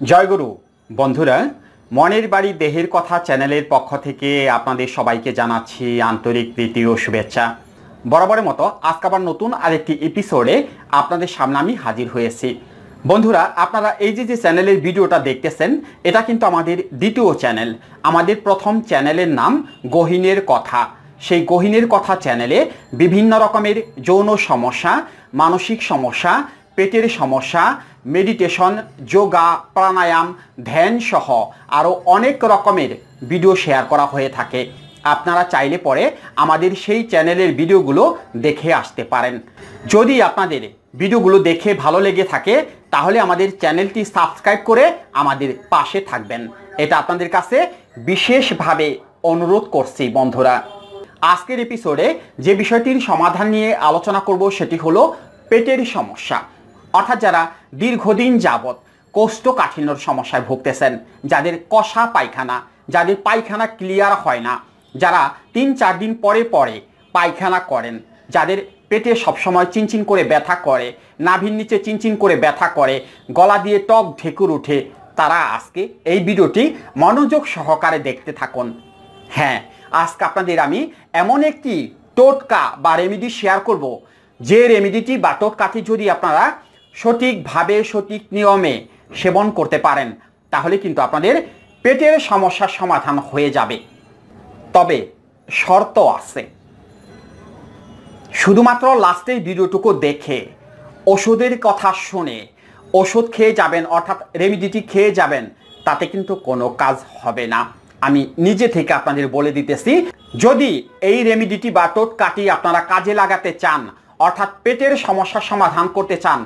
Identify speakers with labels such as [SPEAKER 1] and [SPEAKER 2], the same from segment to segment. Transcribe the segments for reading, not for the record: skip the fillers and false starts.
[SPEAKER 1] জয়গুরু বন্ধুরা, মনের বাড়ি দেহের কথা চ্যানেলের পক্ষ থেকে আপনাদের সবাইকে জানাচ্ছি আন্তরিক প্রীতি ও শুভেচ্ছা। বরাবরের মতো আজকে আবার নতুন আরেকটি এপিসোডে আপনাদের সামনে আমি হাজির হয়েছি। বন্ধুরা, আপনারা এই যে চ্যানেলের ভিডিওটা দেখতেছেন, এটা কিন্তু আমাদের দ্বিতীয় চ্যানেল। আমাদের প্রথম চ্যানেলের নাম গহীনের কথা। সেই গহীনের কথা চ্যানেলে বিভিন্ন রকমের যৌন সমস্যা, মানসিক সমস্যা, পেটের সমস্যা, মেডিটেশন, যোগা, প্রাণায়াম, ধ্যান সহ আরও অনেক রকমের ভিডিও শেয়ার করা হয়ে থাকে। আপনারা চাইলে পরে আমাদের সেই চ্যানেলের ভিডিওগুলো দেখে আসতে পারেন। যদি আপনাদের ভিডিওগুলো দেখে ভালো লেগে থাকে তাহলে আমাদের চ্যানেলটি সাবস্ক্রাইব করে আমাদের পাশে থাকবেন, এটা আপনাদের কাছে বিশেষভাবে অনুরোধ করছি। বন্ধুরা, আজকের এপিসোডে যে বিষয়টির সমাধান নিয়ে আলোচনা করব সেটি হলো পেটের সমস্যা। অর্থাৎ যারা দীর্ঘদিন যাবৎ কোষ্ঠকাঠিন্যর সমস্যায় ভুগতেছেন, যাদের কষা পায়খানা, যাদের পায়খানা ক্লিয়ার হয় না, যারা ৩-৪ দিন পরে পরে পায়খানা করেন, যাদের পেটে সবসময় চিনচিন করে ব্যথা করে, নাভির নিচে চিনচিন করে ব্যথা করে, গলা দিয়ে টক ঢেকুর উঠে, তারা আজকে এই ভিডিওটি মনোযোগ সহকারে দেখতে থাকুন। হ্যাঁ, আজকে আপনাদের আমি এমন একটি টোটকা বা রেমেডি শেয়ার করব, যে রেমেডিটি বা টোটকাটি যদি আপনারা সঠিকভাবে সঠিক নিয়মে সেবন করতে পারেন তাহলে কিন্তু আপনাদের পেটের সমস্যার সমাধান হয়ে যাবে। তবে শর্ত আছে। শুধুমাত্র লাস্টের ভিডিওটুকু দেখে ওষুধের কথা শুনে ওষুধ খেয়ে যাবেন, অর্থাৎ রেমেডিটি খেয়ে যাবেন, তাতে কিন্তু কোনো কাজ হবে না। আমি নিজে থেকে আপনাদের বলে দিতেছি, যদি এই রেমেডিটি বা টোটকাটি আপনারা কাজে লাগাতে চান, অর্থাৎ পেটের সমস্যার সমাধান করতে চান,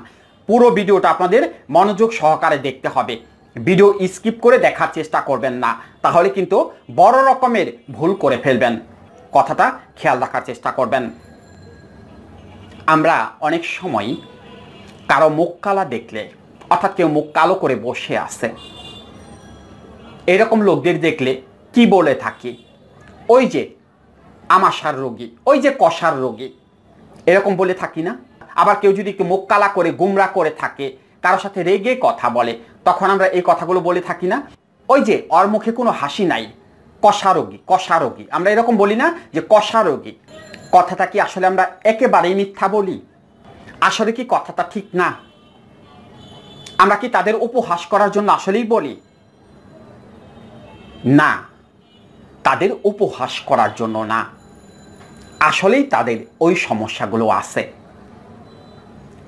[SPEAKER 1] পুরো ভিডিওটা আপনাদের মনোযোগ সহকারে দেখতে হবে। ভিডিও স্কিপ করে দেখার চেষ্টা করবেন না, তাহলে কিন্তু বড় রকমের ভুল করে ফেলবেন। কথাটা খেয়াল রাখার চেষ্টা করবেন। আমরা অনেক সময় কারো মুখ কালা দেখলে, অর্থাৎ কেউ মুখ কালো করে বসে আছে, এরকম লোকদের দেখলে কি বলে থাকি? ওই যে আমাশার রোগী, ওই যে কষার রোগী, এরকম বলে থাকি না? আবার কেউ যদি একটু মুখ কালা করে গুমরা করে থাকে, কারোর সাথে রেগে কথা বলে, তখন আমরা এই কথাগুলো বলে থাকি না? ওই যে ওর মুখে কোনো হাসি নাই, কষা রোগী, কষা রোগী, আমরা এরকম বলি না যে কষা রোগী? কথাটা কি আসলে আমরা একেবারেই মিথ্যা বলি? আসলে কি কথাটা ঠিক না? আমরা কি তাদের উপহাস করার জন্য আসলেই বলি? না, তাদের উপহাস করার জন্য না, আসলেই তাদের ওই সমস্যাগুলো আছে।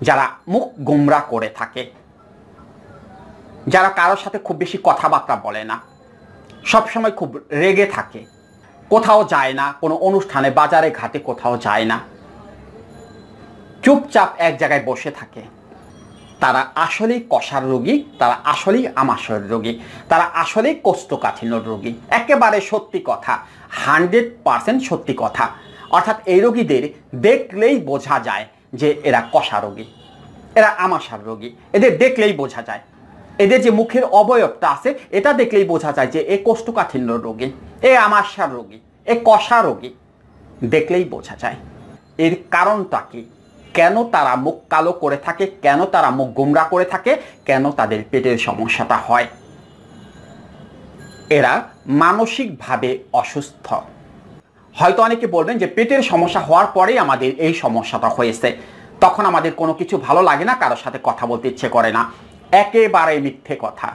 [SPEAKER 1] যারা মুখ গোমরা করে থাকে, যারা কারোর সাথে খুব বেশি কথাবার্তা বলে না, সবসময় খুব রেগে থাকে, কোথাও যায় না, কোনো অনুষ্ঠানে বাজারে ঘাটে কোথাও যায় না, চুপচাপ এক জায়গায় বসে থাকে, তারা আসলেই কষার রোগী, তারা আসলেই আমাশয়ের রোগী, তারা আসলেই কোষ্ঠকাঠিন্যর রোগী। একেবারে সত্যি কথা, 100% সত্যি কথা। অর্থাৎ এই রোগীদের দেখলেই বোঝা যায় যে এরা কষা রোগী, এরা আমাশার রোগী। এদের দেখলেই বোঝা যায়, এদের যে মুখের অবয়বটা আছে এটা দেখলেই বোঝা যায় যে এ কোষ্ঠকাঠিন্যর রোগী, এ আমাশার রোগী, এ কষা রোগী, দেখলেই বোঝা যায়। এর কারণটা কি? কেন তারা মুখ কালো করে থাকে, কেন তারা মুখ গোমরা করে থাকে, কেন তাদের পেটের সমস্যাটা হয়? এরা মানসিকভাবে অসুস্থ। হয়তো অনেকে বলবেন যে পেটের সমস্যা হওয়ার পরেই আমাদের এই সমস্যাটা হয়েছে, তখন আমাদের কোনো কিছু ভালো লাগে না, কারোর সাথে কথা বলতে ইচ্ছে করে না। একেবারে মিথ্যে কথা।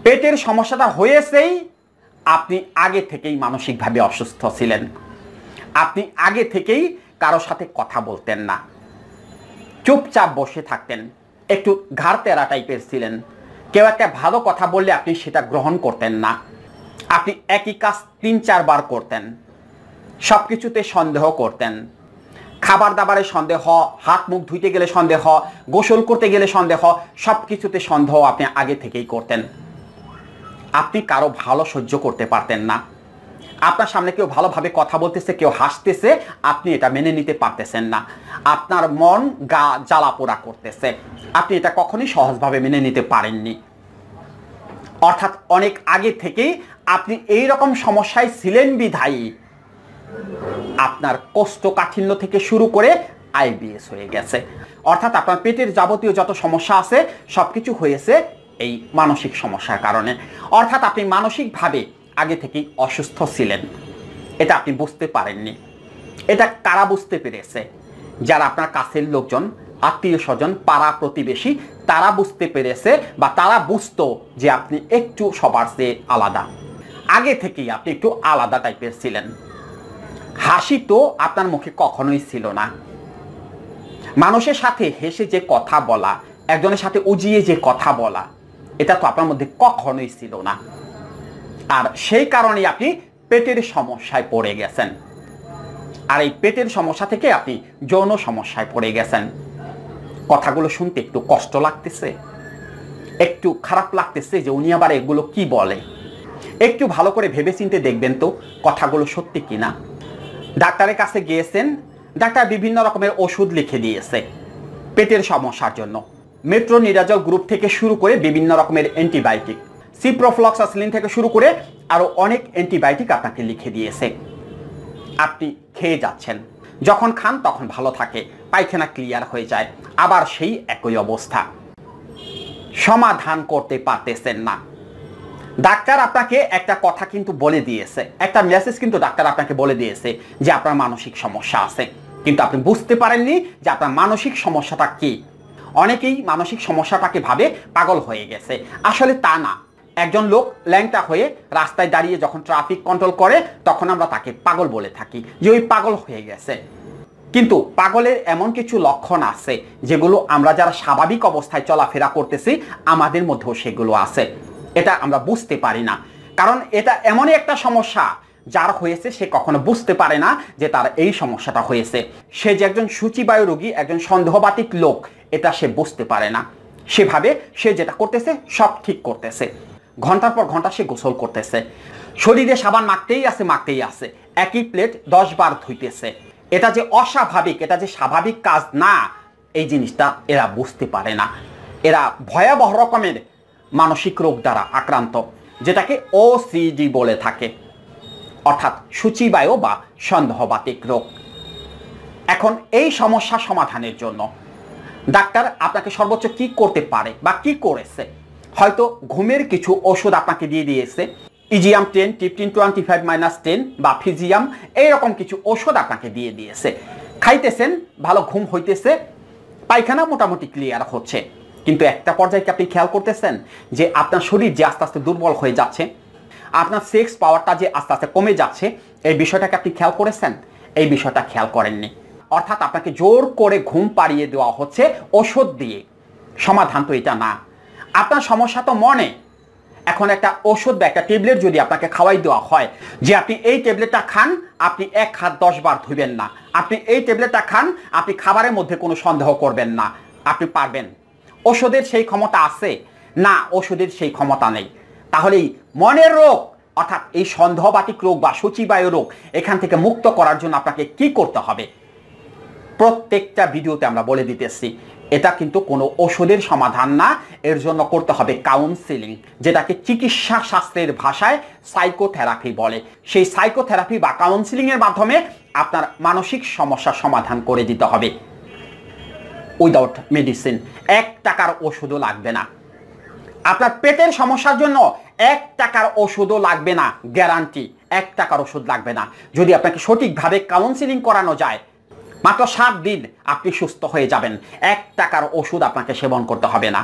[SPEAKER 1] পেটের সমস্যাটা হয়েছেই আপনি আগে থেকেই মানসিকভাবে অসুস্থ ছিলেন, আপনি আগে থেকেই কারোর সাথে কথা বলতেন না, চুপচাপ বসে থাকতেন, একটু ঘাড় তেরা টাইপের ছিলেন, কেউ একটা ভালো কথা বললে আপনি সেটা গ্রহণ করতেন না, আপনি একই কাজ 3-4 বার করতেন, সব কিছুতে সন্দেহ করতেন, খাবার দাবারে সন্দেহ, হাত মুখ ধুইতে গেলে সন্দেহ, গোসল করতে গেলে সন্দেহ, সব কিছুতে সন্দেহ আপনি আগে থেকেই করতেন। আপনি কারো ভালো সহ্য করতে পারতেন না। আপনার সামনে কেউ ভালোভাবে কথা বলতেছে, কেউ হাসতেছে, আপনি এটা মেনে নিতে পারতেছেন না, আপনার মন গা জ্বালা পোড়া করতেছে, আপনি এটা কখনোই সহজভাবে মেনে নিতে পারেননি। অর্থাৎ অনেক আগে থেকেই আপনি এই রকম সমস্যায় ছিলেন বিধায়ী আপনার কোষ্ঠকাঠিন্য থেকে শুরু করে আইবিএস হয়ে গেছে। অর্থাৎ আপনার পেটের যাবতীয় যত সমস্যা আছে সবকিছু হয়েছে এই মানসিক সমস্যার কারণে। অর্থাৎ আপনি মানসিকভাবে আগে থেকেই অসুস্থ ছিলেন, এটা আপনি বুঝতে পারেননি। এটা কারা বুঝতে পেরেছে? যারা আপনার কাছের লোকজন, আত্মীয় স্বজন, পাড়া প্রতিবেশী, তারা বুঝতে পেরেছে বা তারা বুঝতো যে আপনি একটু সবার চেয়ে আলাদা। আগে থেকেই আপনি একটু আলাদা টাইপের ছিলেন। হাসি তো আপনার মুখে কখনোই ছিল না। মানুষের সাথে হেসে যে কথা বলা, একজনের সাথে উজিয়ে যে কথা বলা, এটা তো আপনার মধ্যে কখনোই ছিল না। আর সেই কারণে আপনি পেটের সমস্যায় পড়ে গেছেন। আর এই পেটের সমস্যা থেকে আপনি যৌন সমস্যায় পড়ে গেছেন। কথাগুলো শুনতে একটু কষ্ট লাগতেছে, একটু খারাপ লাগতেছে যে উনি আবার এগুলো কি বলে। একটু ভালো করে ভেবেচিন্তে দেখবেন তো কথাগুলো সত্যি কিনা। ডাক্তারের কাছে গিয়েছেন, ডাক্তার বিভিন্ন রকমের ওষুধ লিখে দিয়েছে পেটের সমস্যার জন্য। মেট্রোনিডাজল গ্রুপ থেকে শুরু করে বিভিন্ন রকমের অ্যান্টিবায়োটিক, সিপ্রোফ্লক্সাসিলিন থেকে শুরু করে আরও অনেক অ্যান্টিবায়োটিক আপনাকে লিখে দিয়েছে। আপনি খেয়ে যাচ্ছেন, যখন খান তখন ভালো থাকে, পায়খানা ক্লিয়ার হয়ে যায়, আবার সেই একই অবস্থা। সমাধান করতে পারতেছেন না। ডাক্তার আপনাকে একটা কথা কিন্তু বলে দিয়েছে, একটা মেসেজ কিন্তু ডাক্তার আপনাকে বলে দিয়েছে যে আপনার মানসিক সমস্যা আছে, কিন্তু আপনি বুঝতে পারেননি যে আপনার মানসিক সমস্যাটা কি। অনেকেই মানসিক সমস্যাটাকে ভাবে পাগল হয়ে গেছে, আসলে তা না। একজন লোক ল্যাংটা হয়ে রাস্তায় দাঁড়িয়ে যখন ট্রাফিক কন্ট্রোল করে তখন আমরা তাকে পাগল বলে থাকি, যে ওই পাগল হয়ে গেছে। কিন্তু পাগলের এমন কিছু লক্ষণ আছে যেগুলো আমরা যারা স্বাভাবিক অবস্থায় চলাফেরা করতেছি আমাদের মধ্যেও সেগুলো আছে। এটা আমরা বুঝতে পারি না, কারণ এটা এমনই একটা সমস্যা যার হয়েছে সে কখনো বুঝতে পারে না যে তার এই সমস্যাটা হয়েছে। সে যে একজন সূচিবায়ু রোগী, একজন সন্দেহবাতিক লোক, এটা সে বুঝতে পারে না। সেভাবে সে যেটা করতেছে সব ঠিক করতেছে, ঘন্টার পর ঘন্টা সে গোসল করতেছে, শরীরে সাবান মাখতেই আছে, একই প্লেট 10 বার ধুইতেছে। এটা যে অস্বাভাবিক, এটা যে স্বাভাবিক কাজ না, এই জিনিসটা এরা বুঝতে পারে না। এরা ভয়াবহ রকমের মানসিক রোগ দ্বারা আক্রান্ত, যেটাকে ওসিডি বলে থাকে, অর্থাৎ সূচিবায়ু বা সন্দেহবাতিক রোগ। এখন এই সমস্যা সমাধানের জন্য ডাক্তার আপনাকে সর্বোচ্চ কি করতে পারে বা কি করেছে? হয়তো ঘুমের কিছু ওষুধ আপনাকে দিয়ে দিয়েছে, ইজিয়াম 10, টিপটিন 25-10 বা ফিজিয়াম, এইরকম কিছু ওষুধ আপনাকে দিয়ে দিয়েছে। খাইতেছেন, ভালো ঘুম হইতেছে, পায়খানা মোটামুটি ক্লিয়ার হচ্ছে। কিন্তু একটা পর্যায়ে কি আপনি খেয়াল করতেছেন যে আপনার শরীর যে আস্তে আস্তে দুর্বল হয়ে যাচ্ছে, আপনার সেক্স পাওয়ারটা যে আস্তে আস্তে কমে যাচ্ছে, এই বিষয়টাকে আপনি খেয়াল করেছেন? এই বিষয়টা খেয়াল করেননি। অর্থাৎ আপনাকে জোর করে ঘুম পাড়িয়ে দেওয়া হচ্ছে ওষুধ দিয়ে। সমাধান তো এটা না। আপনার সমস্যা তো মনে। এখন একটা ওষুধ বা একটা ট্যাবলেট যদি আপনাকে খাওয়াই দেওয়া হয় যে আপনি এই ট্যাবলেটটা খান, আপনি 1 হাত 10 বার ধুবেন না, আপনি এই ট্যাবলেটটা খান, আপনি খাবারের মধ্যে কোনো সন্দেহ করবেন না, আপনি পারবেন। ওষুধের সেই ক্ষমতা আছে না? ওষুধের সেই ক্ষমতা নেই। তাহলে এই মনের রোগ, অর্থাৎ এই সন্দেহবাতিক রোগ বা সূচিবায়ু রোগ, এখান থেকে মুক্ত করার জন্য আপনাকে কি করতে হবে? প্রত্যেকটা ভিডিওতে আমরা বলে দিতেছি, এটা কিন্তু কোনো ওষুধের সমাধান না। এর জন্য করতে হবে কাউন্সিলিং, যেটাকে চিকিৎসা শাস্ত্রের ভাষায় সাইকোথেরাপি বলে। সেই সাইকোথেরাপি বা কাউন্সিলিং এর মাধ্যমে আপনার মানসিক সমস্যার সমাধান করে দিতে হবে, উইদাউট মেডিসিন। 1 টাকার ওষুধও লাগবে না। আপনার পেটের সমস্যার জন্য 1 টাকার ওষুধও লাগবে না, গ্যারান্টি। 1 টাকার ওষুধ লাগবে না। যদি আপনাকে সঠিকভাবে কাউন্সিলিং করানো যায়, মাত্র 7 দিন আপনি সুস্থ হয়ে যাবেন। 1 টাকার ওষুধ আপনাকে সেবন করতে হবে না।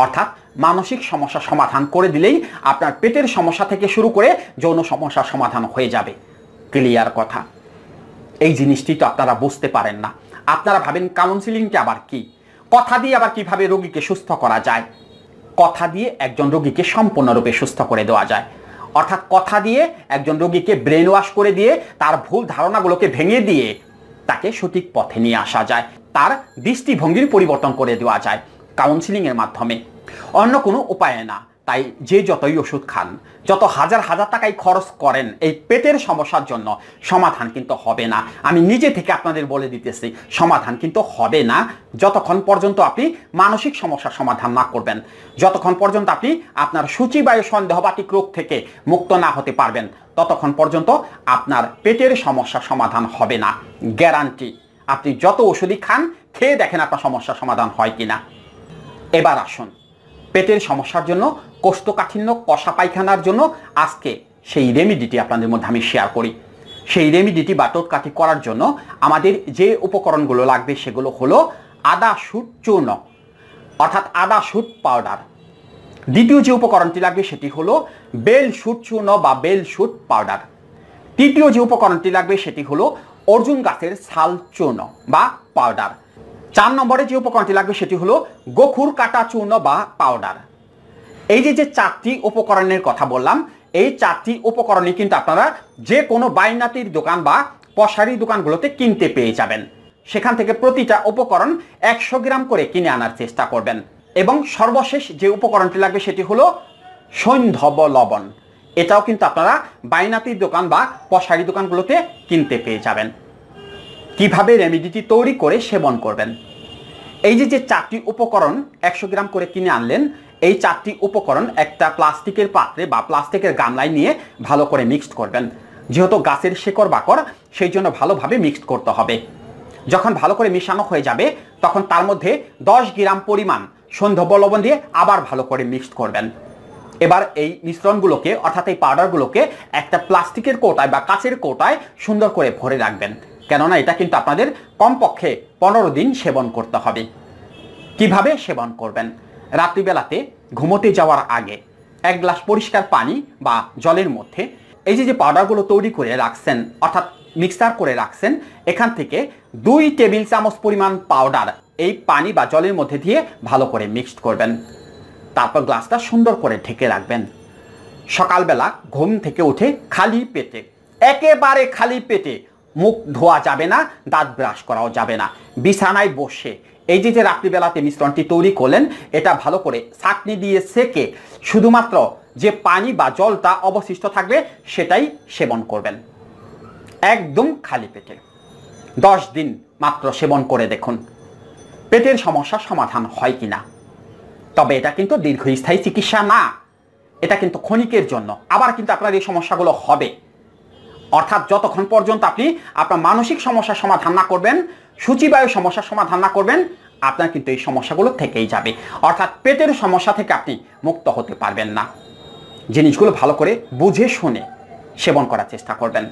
[SPEAKER 1] অর্থাৎ মানসিক সমস্যা সমাধান করে দিলেই আপনার পেটের সমস্যা থেকে শুরু করে যৌন সমস্যার সমাধান হয়ে যাবে। ক্লিয়ার কথা। এই জিনিসটি তো আপনারা বুঝতে পারেন না। আপনারা ভাবেন কাউন্সিলিংটা আবার কি, কথা দিয়ে আবার কিভাবে রোগীকে সুস্থ করা যায়। কথা দিয়ে একজন রোগীকে সম্পূর্ণরূপে সুস্থ করে দেওয়া যায়। অর্থাৎ কথা দিয়ে একজন রোগীকে ব্রেন ওয়াশ করে দিয়ে তার ভুল ধারণাগুলোকে ভেঙে দিয়ে তাকে সঠিক পথে নিয়ে আসা যায়, তার দৃষ্টিভঙ্গির পরিবর্তন করে দেওয়া যায় কাউন্সিলিং এর মাধ্যমে। অন্য কোনো উপায় না। তাই যে যতই ওষুধ খান, যত হাজার হাজার টাকাই খরচ করেন, এই পেটের সমস্যার জন্য সমাধান কিন্তু হবে না। আমি নিজে থেকে আপনাদের বলে দিতেছি, সমাধান কিন্তু হবে না যতক্ষণ পর্যন্ত আপনি মানসিক সমস্যার সমাধান না করবেন, যতক্ষণ পর্যন্ত আপনি আপনার সূচিবায়ু সন্দেহবাতিক রোগ থেকে মুক্ত না হতে পারবেন, ততক্ষণ পর্যন্ত আপনার পেটের সমস্যার সমাধান হবে না, গ্যারান্টি। আপনি যত ওষুধই খান, খেয়ে দেখেন আপনার সমস্যার সমাধান হয় কিনা। এবার আসুন, পেটের সমস্যার জন্য, কোষ্ঠকাঠিন্য, কষা পায়খানার জন্য আজকে সেই রেমিডিটি আপনাদের মধ্যে আমি শেয়ার করি। সেই রেমিডিটি বা টোটকাটি করার জন্য আমাদের যে উপকরণগুলো লাগবে সেগুলো হলো আদা শুট চূর্ণ, অর্থাৎ আদা শুট পাউডার। দ্বিতীয় যে উপকরণটি লাগবে সেটি হলো বেল শুট চূর্ণ বা বেল শুট পাউডার। তৃতীয় যে উপকরণটি লাগবে সেটি হলো অর্জুন গাছের ছাল চূর্ণ বা পাউডার। 4 নম্বরে যে উপকরণটি লাগবে সেটি হলো গোখুর কাটা চূর্ণ বা পাউডার। এই যে 4টি উপকরণের কথা বললাম, এই 4টি উপকরণই কিন্তু আপনারা যে কোনো বাইনাতির দোকান বা পশারি দোকানগুলোতে কিনতে পেয়ে যাবেন। সেখান থেকে প্রতিটা উপকরণ 100 গ্রাম করে কিনে আনার চেষ্টা করবেন। এবং সর্বশেষ যে উপকরণটি লাগবে সেটি হলো সৈন্ধব লবণ। এটাও কিন্তু আপনারা বাইনাতির দোকান বা পশারি দোকানগুলোতে কিনতে পেয়ে যাবেন। কিভাবে রেমিডিটি তৈরি করে সেবন করবেন? এই যে 4টি উপকরণ 100 গ্রাম করে কিনে আনলেন, এই 4টি উপকরণ একটা প্লাস্টিকের পাত্রে বা প্লাস্টিকের গামলায় নিয়ে ভালো করে মিক্সড করবেন। যেহেতু গাছের শেকড় বাকড়, সেই জন্য ভালোভাবে মিক্সড করতে হবে। যখন ভালো করে মিশানো হয়ে যাবে তখন তার মধ্যে 10 গ্রাম পরিমাণ সৈন্ধব লবণ দিয়ে আবার ভালো করে মিক্সড করবেন। এবার এই মিশ্রণগুলোকে অর্থাৎ এই পাউডারগুলোকে একটা প্লাস্টিকের কৌটায় বা কাচের কৌটায় সুন্দর করে ভরে রাখবেন, কেননা এটা কিন্তু আপনাদের কমপক্ষে 15 দিন সেবন করতে হবে। কিভাবে সেবন করবেন? রাত্রিবেলাতে ঘুমোতে যাওয়ার আগে 1 গ্লাস পরিষ্কার পানি বা জলের মধ্যে এই যে পাউডারগুলো তৈরি করে রাখছেন অর্থাৎ মিক্সার করে রাখছেন, এখান থেকে 2 টেবিল চামচ পরিমাণ পাউডার এই পানি বা জলের মধ্যে দিয়ে ভালো করে মিক্সড করবেন। তারপর গ্লাসটা সুন্দর করে ঢেকে রাখবেন। সকালবেলা ঘুম থেকে উঠে খালি পেটে, একেবারে খালি পেটে, মুখ ধোয়া যাবে না, দাঁত ব্রাশ করাও যাবে না, বিছানায় বসে এই যে রাত্রিবেলাতে মিশ্রণটি তৈরি করলেন এটা ভালো করে ছাঁকনি দিয়ে সেকে শুধুমাত্র যে পানি বা জলটা অবশিষ্ট থাকবে সেটাই সেবন করবেন, একদম খালি পেটে। 10 দিন মাত্র সেবন করে দেখুন পেটের সমস্যার সমাধান হয় কিনা। তবে এটা কিন্তু দীর্ঘস্থায়ী চিকিৎসা না, এটা কিন্তু ক্ষণিকের জন্য। আবার কিন্তু আপনার এই সমস্যাগুলো হবে, অর্থাৎ যতক্ষণ পর্যন্ত আপনি আপনার মানসিক সমস্যার সমাধান না করবেন, সূচিবায়ু সমস্যার সমাধান না করবেন, আপনার কিন্তু এই সমস্যাগুলো থেকেই যাবে। অর্থাৎ পেটের সমস্যা থেকে আপনি মুক্ত হতে পারবেন না। জিনিসগুলো ভালো করে বুঝে শুনে সেবন করার চেষ্টা করবেন।